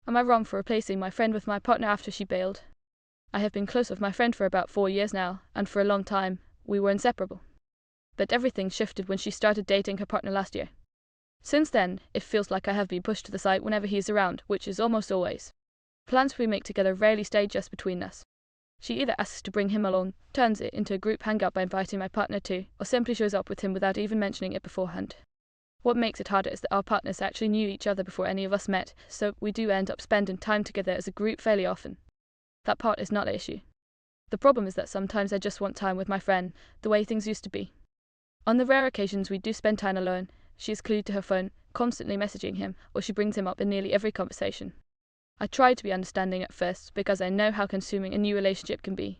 Am I wrong for replacing my friend with my partner after she bailed? I have been close with my friend for about 4 years now, and for a long time, we were inseparable. But everything shifted when she started dating her partner last year. Since then, it feels like I have been pushed to the side whenever he is around, which is almost always. Plans we make together rarely stay just between us. She either asks to bring him along, turns it into a group hangout by inviting my partner too, or simply shows up with him without even mentioning it beforehand. What makes it harder is that our partners actually knew each other before any of us met, so we do end up spending time together as a group fairly often. That part is not the issue. The problem is that sometimes I just want time with my friend, the way things used to be. On the rare occasions we do spend time alone, she is glued to her phone, constantly messaging him, or she brings him up in nearly every conversation. I tried to be understanding at first because I know how consuming a new relationship can be.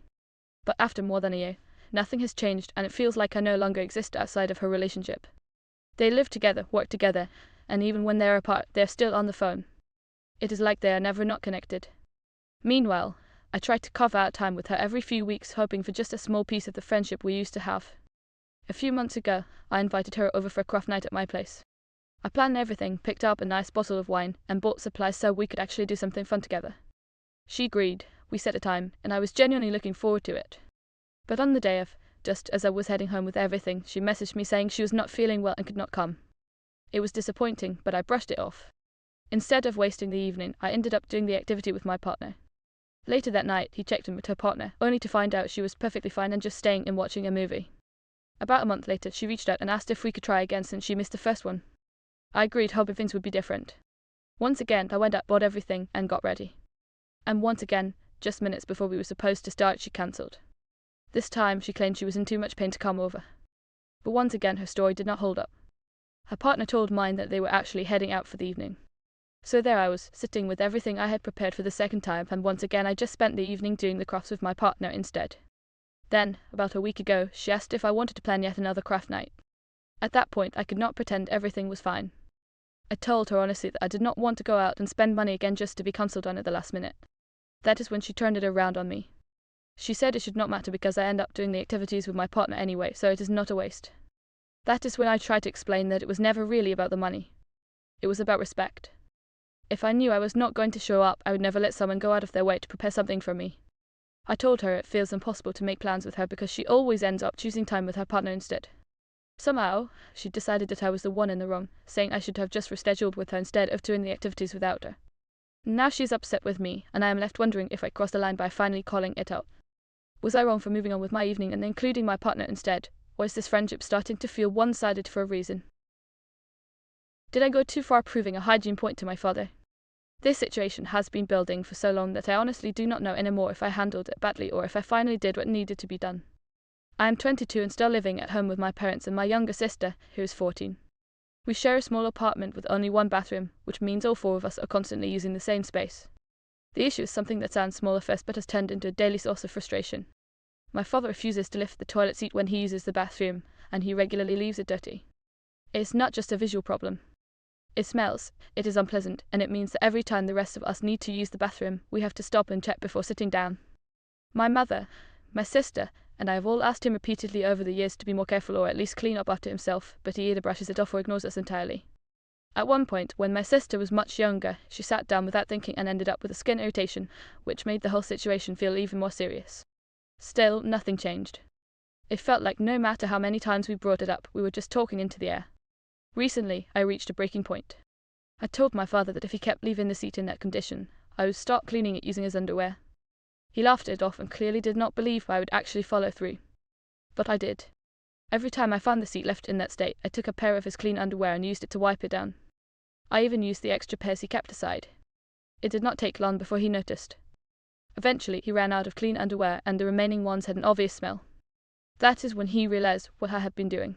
But after more than a year, nothing has changed and it feels like I no longer exist outside of her relationship. They live together, work together, and even when they're apart, they're still on the phone. It is like they are never not connected. Meanwhile, I try to carve out time with her every few weeks, hoping for just a small piece of the friendship we used to have. A few months ago, I invited her over for a craft night at my place. I planned everything, picked up a nice bottle of wine, and bought supplies so we could actually do something fun together. She agreed, we set a time, and I was genuinely looking forward to it. But on the day of, just as I was heading home with everything, she messaged me saying she was not feeling well and could not come. It was disappointing, but I brushed it off. Instead of wasting the evening, I ended up doing the activity with my partner. Later that night, he checked in with her partner, only to find out she was perfectly fine and just staying and watching a movie. About a month later, she reached out and asked if we could try again since she missed the first one. I agreed, hoping things would be different. Once again, I went out, bought everything, and got ready. And once again, just minutes before we were supposed to start, she cancelled. This time, she claimed she was in too much pain to come over. But once again, her story did not hold up. Her partner told mine that they were actually heading out for the evening. So there I was, sitting with everything I had prepared for the second time, and once again I just spent the evening doing the crafts with my partner instead. Then, about a week ago, she asked if I wanted to plan yet another craft night. At that point, I could not pretend everything was fine. I told her honestly that I did not want to go out and spend money again just to be cancelled on at the last minute. That is when she turned it around on me. She said it should not matter because I end up doing the activities with my partner anyway, so it is not a waste. That is when I tried to explain that it was never really about the money. It was about respect. If I knew I was not going to show up, I would never let someone go out of their way to prepare something for me. I told her it feels impossible to make plans with her because she always ends up choosing time with her partner instead. Somehow, she decided that I was the one in the wrong, saying I should have just rescheduled with her instead of doing the activities without her. Now she's upset with me, and I am left wondering if I crossed the line by finally calling it out. Was I wrong for moving on with my evening and including my partner instead, or is this friendship starting to feel one-sided for a reason? Did I go too far proving a hygiene point to my father? This situation has been building for so long that I honestly do not know anymore if I handled it badly or if I finally did what needed to be done. I am 22 and still living at home with my parents and my younger sister, who is 14. We share a small apartment with only one bathroom, which means all 4 of us are constantly using the same space. The issue is something that sounds small at first but has turned into a daily source of frustration. My father refuses to lift the toilet seat when he uses the bathroom, and he regularly leaves it dirty. It is not just a visual problem. It smells, it is unpleasant, and it means that every time the rest of us need to use the bathroom, we have to stop and check before sitting down. My mother, my sister, and I have all asked him repeatedly over the years to be more careful or at least clean up after himself, but he either brushes it off or ignores us entirely. At one point, when my sister was much younger, she sat down without thinking and ended up with a skin irritation, which made the whole situation feel even more serious. Still, nothing changed. It felt like no matter how many times we brought it up, we were just talking into the air. Recently, I reached a breaking point. I told my father that if he kept leaving the seat in that condition, I would start cleaning it using his underwear. He laughed it off and clearly did not believe I would actually follow through. But I did. Every time I found the seat left in that state, I took a pair of his clean underwear and used it to wipe it down. I even used the extra pairs he kept aside. It did not take long before he noticed. Eventually, he ran out of clean underwear and the remaining ones had an obvious smell. That is when he realized what I had been doing.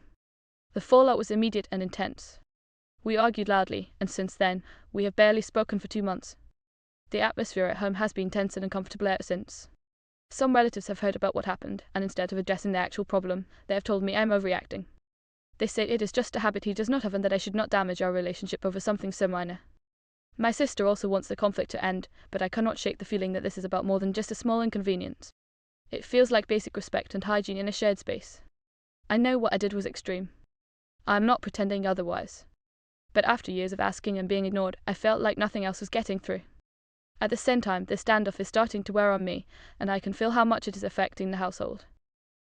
The fallout was immediate and intense. We argued loudly, and since then, we have barely spoken for 2 months. The atmosphere at home has been tense and uncomfortable ever since. Some relatives have heard about what happened, and instead of addressing the actual problem, they have told me I am overreacting. They say it is just a habit he does not have and that I should not damage our relationship over something so minor. My sister also wants the conflict to end, but I cannot shake the feeling that this is about more than just a small inconvenience. It feels like basic respect and hygiene in a shared space. I know what I did was extreme. I am not pretending otherwise. But after years of asking and being ignored, I felt like nothing else was getting through. At the same time, this standoff is starting to wear on me, and I can feel how much it is affecting the household.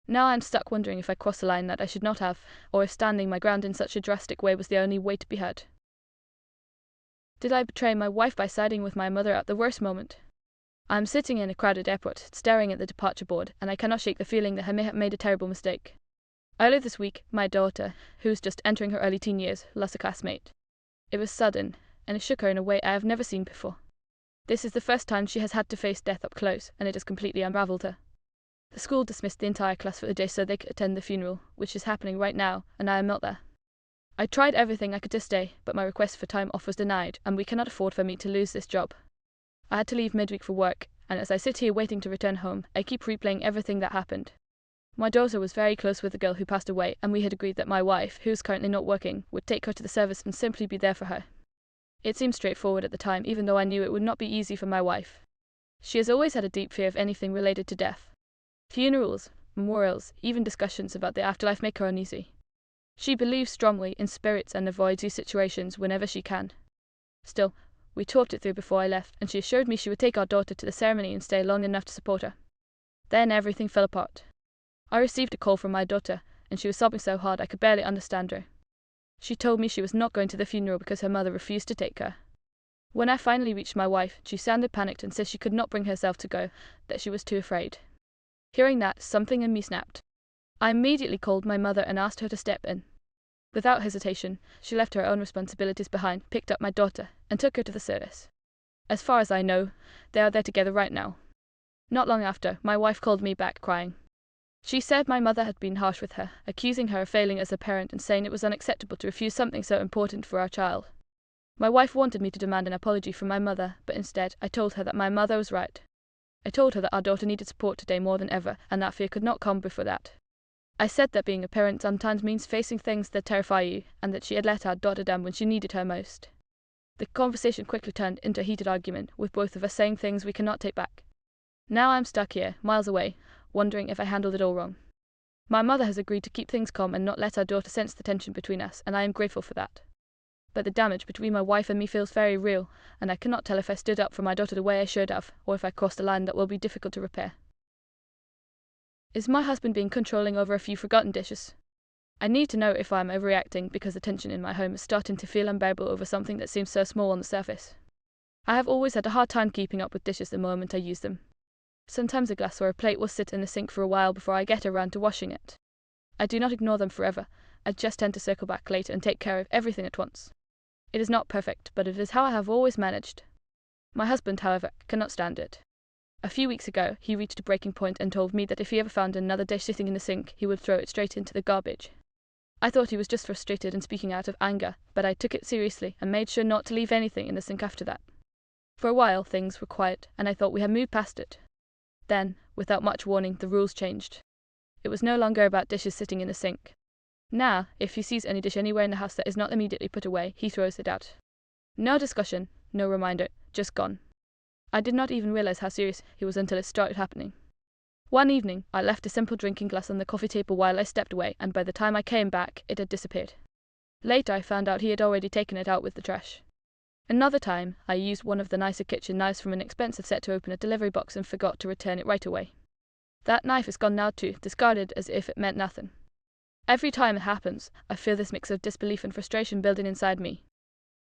Now I'm stuck wondering if I crossed a line that I should not have, or if standing my ground in such a drastic way was the only way to be heard. Did I betray my wife by siding with my mother at the worst moment? I am sitting in a crowded airport, staring at the departure board, and I cannot shake the feeling that I may have made a terrible mistake. Earlier this week, my daughter, who was just entering her early teen years, lost a classmate. It was sudden, and it shook her in a way I have never seen before. This is the first time she has had to face death up close, and it has completely unraveled her. The school dismissed the entire class for the day so they could attend the funeral, which is happening right now, and I am not there. I tried everything I could to stay, but my request for time off was denied, and we cannot afford for me to lose this job. I had to leave midweek for work, and as I sit here waiting to return home, I keep replaying everything that happened. My daughter was very close with the girl who passed away, and we had agreed that my wife, who is currently not working, would take her to the service and simply be there for her. It seemed straightforward at the time, even though I knew it would not be easy for my wife. She has always had a deep fear of anything related to death. Funerals, memorials, even discussions about the afterlife make her uneasy. She believes strongly in spirits and avoids these situations whenever she can. Still, we talked it through before I left, and she assured me she would take our daughter to the ceremony and stay long enough to support her. Then everything fell apart. I received a call from my daughter, and she was sobbing so hard I could barely understand her. She told me she was not going to the funeral because her mother refused to take her. When I finally reached my wife, she sounded panicked and said she could not bring herself to go, that she was too afraid. Hearing that, something in me snapped. I immediately called my mother and asked her to step in. Without hesitation, she left her own responsibilities behind, picked up my daughter, and took her to the service. As far as I know, they are there together right now. Not long after, my wife called me back crying. She said my mother had been harsh with her, accusing her of failing as a parent and saying it was unacceptable to refuse something so important for our child. My wife wanted me to demand an apology from my mother, but instead I told her that my mother was right. I told her that our daughter needed support today more than ever, and that fear could not come before that. I said that being a parent sometimes means facing things that terrify you, and that she had let our daughter down when she needed her most. The conversation quickly turned into a heated argument, with both of us saying things we cannot take back. Now I'm stuck here, miles away, wondering if I handled it all wrong. My mother has agreed to keep things calm and not let our daughter sense the tension between us, and I am grateful for that. But the damage between my wife and me feels very real, and I cannot tell if I stood up for my daughter the way I should have, or if I crossed a line that will be difficult to repair. Is my husband being controlling over a few forgotten dishes? I need to know if I am overreacting because the tension in my home is starting to feel unbearable over something that seems so small on the surface. I have always had a hard time keeping up with dishes the moment I use them. Sometimes a glass or a plate will sit in the sink for a while before I get around to washing it. I do not ignore them forever, I just tend to circle back later and take care of everything at once. It is not perfect, but it is how I have always managed. My husband, however, cannot stand it. A few weeks ago, he reached a breaking point and told me that if he ever found another dish sitting in the sink, he would throw it straight into the garbage. I thought he was just frustrated and speaking out of anger, but I took it seriously and made sure not to leave anything in the sink after that. For a while, things were quiet, and I thought we had moved past it. Then, without much warning, the rules changed. It was no longer about dishes sitting in the sink. Now, if he sees any dish anywhere in the house that is not immediately put away, he throws it out. No discussion, no reminder, just gone. I did not even realize how serious he was until it started happening. One evening, I left a simple drinking glass on the coffee table while I stepped away, and by the time I came back, it had disappeared. Later, I found out he had already taken it out with the trash. Another time, I used one of the nicer kitchen knives from an expensive set to open a delivery box and forgot to return it right away. That knife is gone now too, discarded as if it meant nothing. Every time it happens, I feel this mix of disbelief and frustration building inside me.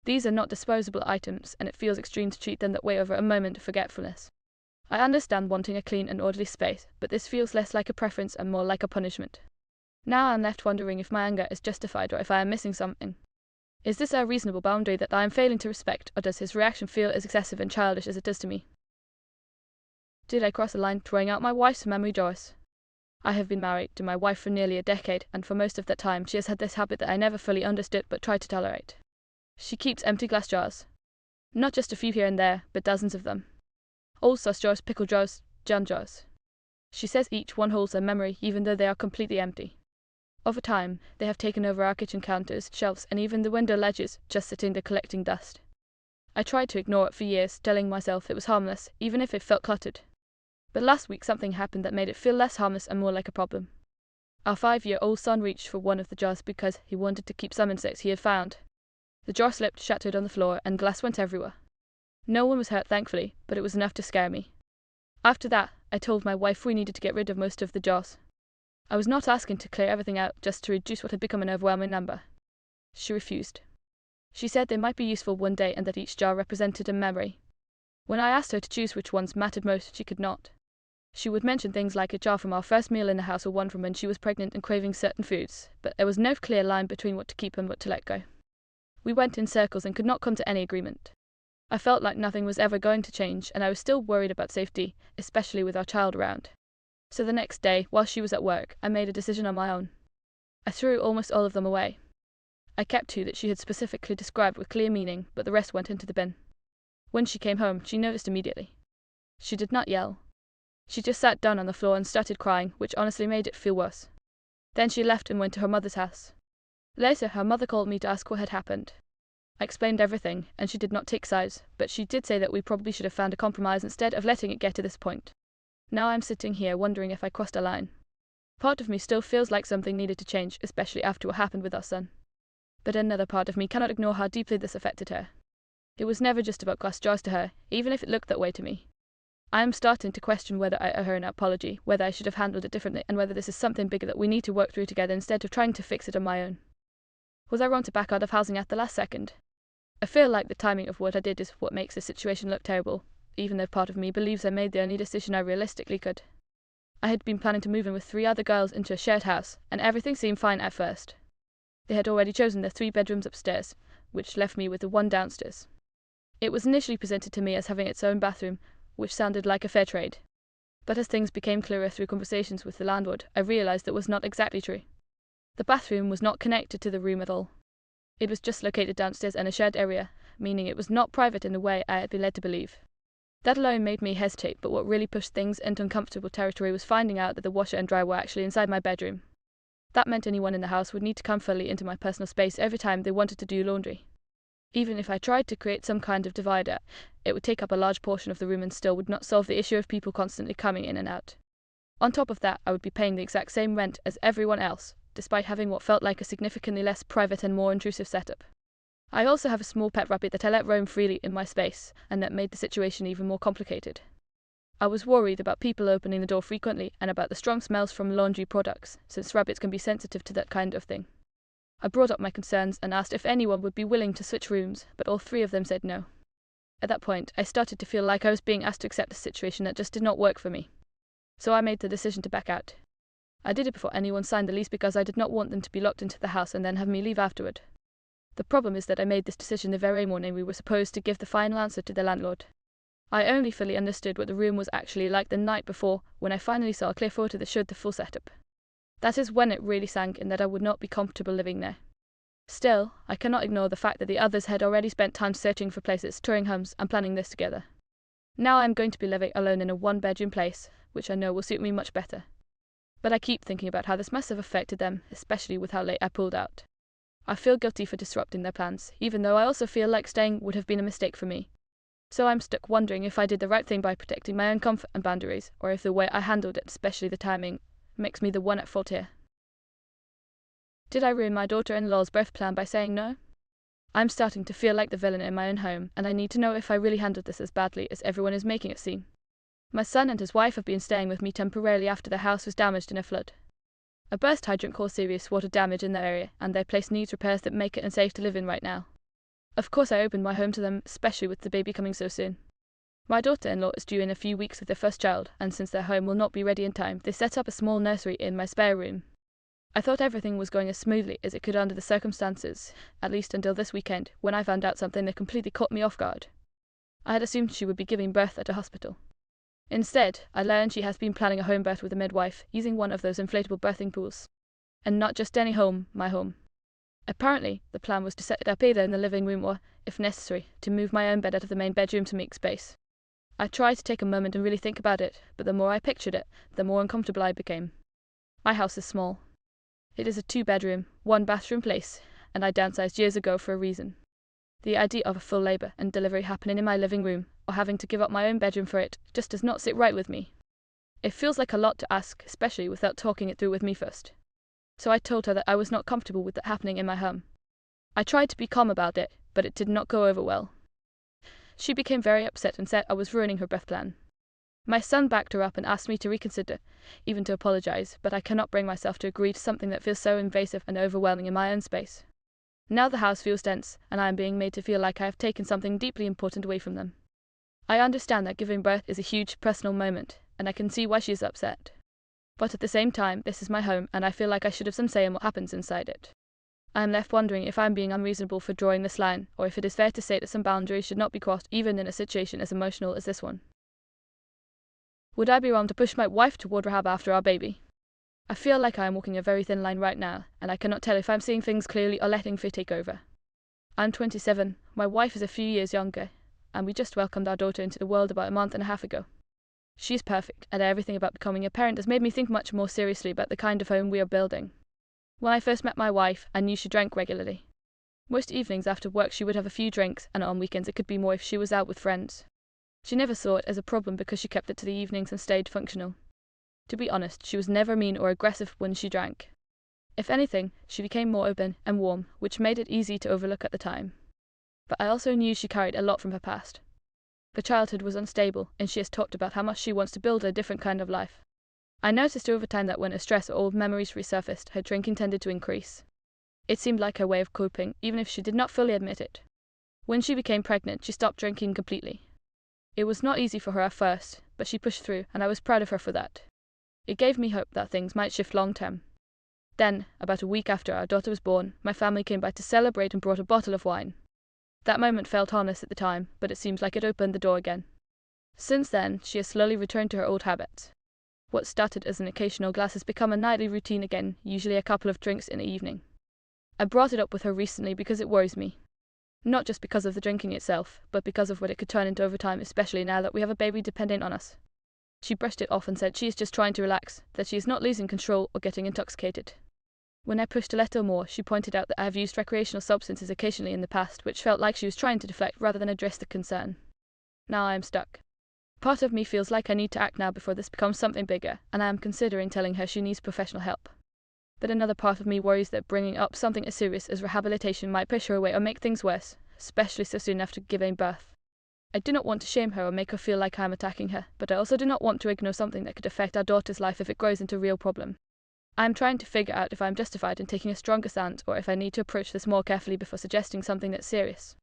These are not disposable items, and it feels extreme to treat them that way over a moment of forgetfulness. I understand wanting a clean and orderly space, but this feels less like a preference and more like a punishment. Now I'm left wondering if my anger is justified or if I am missing something. Is this a reasonable boundary that I am failing to respect, or does his reaction feel as excessive and childish as it does to me? Did I cross a line throwing out my wife's memory jars? I have been married to my wife for nearly a decade, and for most of that time she has had this habit that I never fully understood but tried to tolerate. She keeps empty glass jars. Not just a few here and there, but dozens of them. All sauce jars, pickle jars, jam jars. She says each one holds a memory even though they are completely empty. Over time, they have taken over our kitchen counters, shelves, and even the window ledges, just sitting there collecting dust. I tried to ignore it for years, telling myself it was harmless, even if it felt cluttered. But last week something happened that made it feel less harmless and more like a problem. Our 5-year-old son reached for one of the jars because he wanted to keep some insects he had found. The jar slipped, shattered on the floor, and glass went everywhere. No one was hurt, thankfully, but it was enough to scare me. After that, I told my wife we needed to get rid of most of the jars. I was not asking to clear everything out, just to reduce what had become an overwhelming number. She refused. She said they might be useful one day and that each jar represented a memory. When I asked her to choose which ones mattered most, she could not. She would mention things like a jar from our first meal in the house or one from when she was pregnant and craving certain foods, but there was no clear line between what to keep and what to let go. We went in circles and could not come to any agreement. I felt like nothing was ever going to change, and I was still worried about safety, especially with our child around. So the next day, while she was at work, I made a decision on my own. I threw almost all of them away. I kept 2 that she had specifically described with clear meaning, but the rest went into the bin. When she came home, she noticed immediately. She did not yell. She just sat down on the floor and started crying, which honestly made it feel worse. Then she left and went to her mother's house. Later, her mother called me to ask what had happened. I explained everything, and she did not take sides, but she did say that we probably should have found a compromise instead of letting it get to this point. Now I'm sitting here wondering if I crossed a line. Part of me still feels like something needed to change, especially after what happened with our son. But another part of me cannot ignore how deeply this affected her. It was never just about glass jars to her, even if it looked that way to me. I am starting to question whether I owe her an apology, whether I should have handled it differently, and whether this is something bigger that we need to work through together instead of trying to fix it on my own. Was I wrong to back out of housing at the last second? I feel like the timing of what I did is what makes the situation look terrible, even though part of me believes I made the only decision I realistically could. I had been planning to move in with 3 other girls into a shared house, and everything seemed fine at first. They had already chosen their 3 bedrooms upstairs, which left me with the 1 downstairs. It was initially presented to me as having its own bathroom, which sounded like a fair trade. But as things became clearer through conversations with the landlord, I realized that was not exactly true. The bathroom was not connected to the room at all. It was just located downstairs in a shared area, meaning it was not private in the way I had been led to believe. That alone made me hesitate, but what really pushed things into uncomfortable territory was finding out that the washer and dryer were actually inside my bedroom. That meant anyone in the house would need to come fully into my personal space every time they wanted to do laundry. Even if I tried to create some kind of divider, it would take up a large portion of the room and still would not solve the issue of people constantly coming in and out. On top of that, I would be paying the exact same rent as everyone else, despite having what felt like a significantly less private and more intrusive setup. I also have a small pet rabbit that I let roam freely in my space, and that made the situation even more complicated. I was worried about people opening the door frequently and about the strong smells from laundry products, since rabbits can be sensitive to that kind of thing. I brought up my concerns and asked if anyone would be willing to switch rooms, but all 3 of them said no. At that point, I started to feel like I was being asked to accept a situation that just did not work for me. So I made the decision to back out. I did it before anyone signed the lease because I did not want them to be locked into the house and then have me leave afterward. The problem is that I made this decision the very morning we were supposed to give the final answer to the landlord. I only fully understood what the room was actually like the night before when I finally saw a clear photo that showed the full setup. That is when it really sank in that I would not be comfortable living there. Still, I cannot ignore the fact that the others had already spent time searching for places, touring homes, and planning this together. Now I am going to be living alone in a 1-bedroom place, which I know will suit me much better. But I keep thinking about how this must have affected them, especially with how late I pulled out. I feel guilty for disrupting their plans, even though I also feel like staying would have been a mistake for me. So I'm stuck wondering if I did the right thing by protecting my own comfort and boundaries, or if the way I handled it, especially the timing, makes me the one at fault here. Did I ruin my daughter-in-law's birth plan by saying no? I'm starting to feel like the villain in my own home, and I need to know if I really handled this as badly as everyone is making it seem. My son and his wife have been staying with me temporarily after their house was damaged in a flood. A burst hydrant caused serious water damage in the area, and their place needs repairs that make it unsafe to live in right now. Of course I opened my home to them, especially with the baby coming so soon. My daughter-in-law is due in a few weeks with their first child, and since their home will not be ready in time, they set up a small nursery in my spare room. I thought everything was going as smoothly as it could under the circumstances, at least until this weekend, when I found out something that completely caught me off guard. I had assumed she would be giving birth at a hospital. Instead, I learned she has been planning a home birth with a midwife, using one of those inflatable birthing pools. And not just any home, my home. Apparently, the plan was to set it up either in the living room or, if necessary, to move my own bed out of the main bedroom to make space. I tried to take a moment and really think about it, but the more I pictured it, the more uncomfortable I became. My house is small. It is a 2-bedroom, 1-bathroom place, and I downsized years ago for a reason. The idea of a full labour and delivery happening in my living room, or having to give up my own bedroom for it, just does not sit right with me. It feels like a lot to ask, especially without talking it through with me first. So I told her that I was not comfortable with that happening in my home. I tried to be calm about it, but it did not go over well. She became very upset and said I was ruining her birth plan. My son backed her up and asked me to reconsider, even to apologize, but I cannot bring myself to agree to something that feels so invasive and overwhelming in my own space. Now the house feels dense, and I am being made to feel like I have taken something deeply important away from them. I understand that giving birth is a huge personal moment, and I can see why she is upset. But at the same time, this is my home, and I feel like I should have some say in what happens inside it. I am left wondering if I am being unreasonable for drawing this line, or if it is fair to say that some boundaries should not be crossed even in a situation as emotional as this one. Would I be wrong to push my wife toward rehab after our baby? I feel like I am walking a very thin line right now, and I cannot tell if I am seeing things clearly or letting fear take over. I'm 27, my wife is a few years younger, and we just welcomed our daughter into the world about a month and a half ago. She's perfect, and everything about becoming a parent has made me think much more seriously about the kind of home we are building. When I first met my wife, I knew she drank regularly. Most evenings after work she would have a few drinks, and on weekends it could be more if she was out with friends. She never saw it as a problem because she kept it to the evenings and stayed functional. To be honest, she was never mean or aggressive when she drank. If anything, she became more open and warm, which made it easy to overlook at the time. But I also knew she carried a lot from her past. Her childhood was unstable, and she has talked about how much she wants to build a different kind of life. I noticed over time that when her stress or old memories resurfaced, her drinking tended to increase. It seemed like her way of coping, even if she did not fully admit it. When she became pregnant, she stopped drinking completely. It was not easy for her at first, but she pushed through, and I was proud of her for that. It gave me hope that things might shift long term. Then, about a week after our daughter was born, my family came by to celebrate and brought a bottle of wine. That moment felt harmless at the time, but it seems like it opened the door again. Since then, she has slowly returned to her old habits. What started as an occasional glass has become a nightly routine again, usually a couple of drinks in the evening. I brought it up with her recently because it worries me. Not just because of the drinking itself, but because of what it could turn into over time, especially now that we have a baby dependent on us. She brushed it off and said she is just trying to relax, that she is not losing control or getting intoxicated. When I pushed a little more, she pointed out that I have used recreational substances occasionally in the past, which felt like she was trying to deflect rather than address the concern. Now I am stuck. Part of me feels like I need to act now before this becomes something bigger, and I am considering telling her she needs professional help. But another part of me worries that bringing up something as serious as rehabilitation might push her away or make things worse, especially so soon after giving birth. I do not want to shame her or make her feel like I am attacking her, but I also do not want to ignore something that could affect our daughter's life if it grows into a real problem. I am trying to figure out if I am justified in taking a stronger stance or if I need to approach this more carefully before suggesting something that's serious.